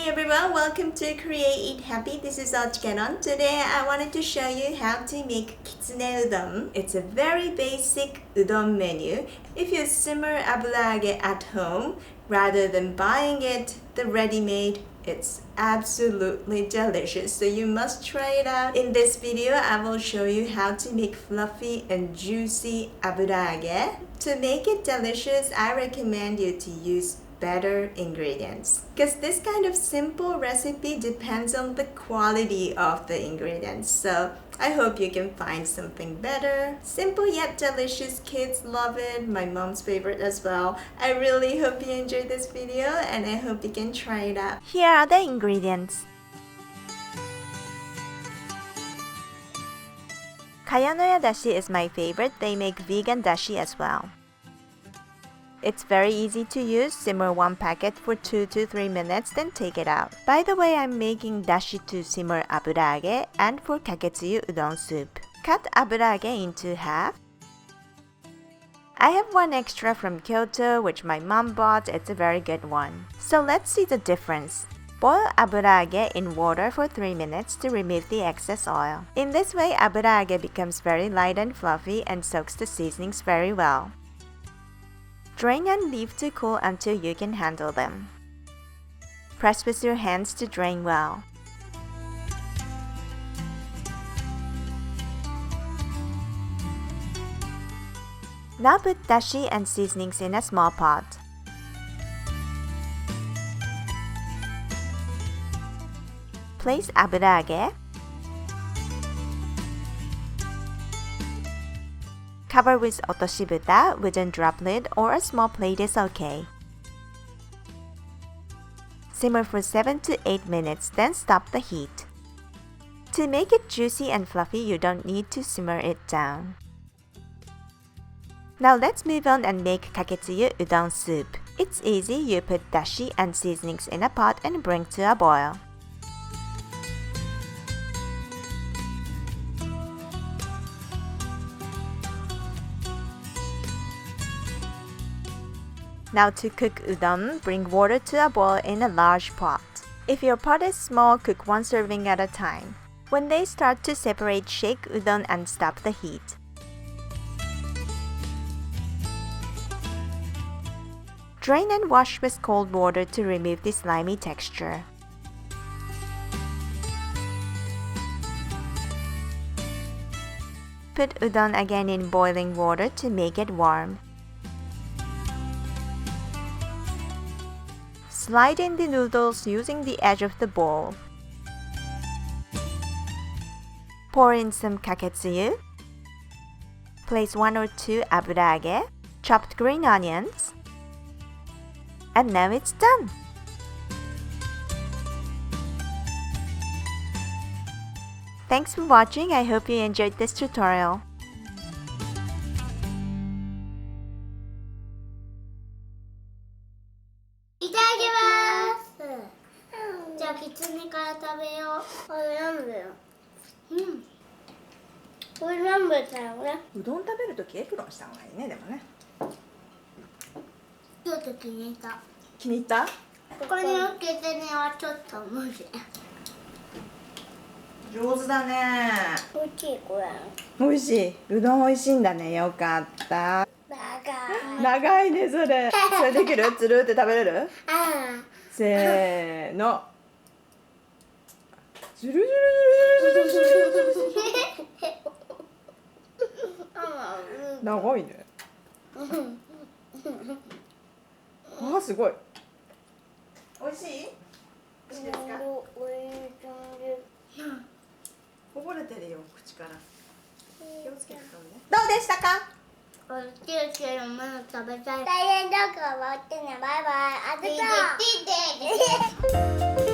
everyone, welcome to Create Eat Happy. This is OCHIKERON. Today I wanted to show you how to make Kitsune Udon. It's a very basic udon menu. If you simmer Aburaage at home rather than buying it the ready-made, it's absolutely delicious, so you must try it out. In this video, I will show you how to make fluffy and juicy Aburaage. To make it delicious, I recommend you to use better ingredients, because this kind of simple recipe depends on the quality of the ingredients. So I hope you can find something better. Simple yet delicious. Kids love it. My mom's favorite as well. I really hope you enjoyed this video and I hope you can try it out. Here are the ingredients. Kayanoya dashi is my favorite. They make vegan dashi as well. It's very easy to use. Simmer one packet for 2 to 3 minutes, then take it out. By the way, I'm making dashi to simmer aburaage and for Kaketsue Udon Soup. Cut aburaage into half. I have one extra from Kyoto, which my mom bought. It's a very good one. So let's see the difference. Boil aburaage in water for 3 minutes to remove the excess oil. In this way, aburaage becomes very light and fluffy and soaks the seasonings very well. Drain and leave to cool until you can handle them. Press with your hands to drain well. Now put dashi and seasonings in a small pot. Place aburaage. Cover with otoshibuta, wooden drop lid, or a small plate is okay. Simmer for 7 to 8 minutes, then stop the heat. To make it juicy and fluffy, you don't need to simmer it down. Now let's move on and make Kaketsue Udon Soup. It's easy. You put dashi and seasonings in a pot and bring to a boil. Now to cook udon, bring water to a boil in a large pot. If your pot is small, cook one serving at a time. When they start to separate, shake udon and stop the heat. Drain and wash with cold water to remove the slimy texture. Put udon again in boiling water to make it warm. Slide in the noodles using the edge of the bowl. Pour in some kaketsue. Place 1 or 2 aburaage, chopped green onions. And now it's done! Thanks for watching. I hope you enjoyed this tutorial.うどん食べるときエプロンした方がいいね、でもね。ちょっと気に入った。気に入った？これのっけてねはちょっと無理。上手だね。美味しいこれ。美味しい。うどん美味しいんだね。よかった。長いねそれ。それできる？つるって食べれる？せーの。ずるずるずるずるずるずるずる。長いね。あ、すごい。美味しい？美味しいですか？こぼれてるよ口から。気をつけて食べね。どうでしたか？美味しいけどまだ食べたい。大変だから終わってね。バイバイ。あずか。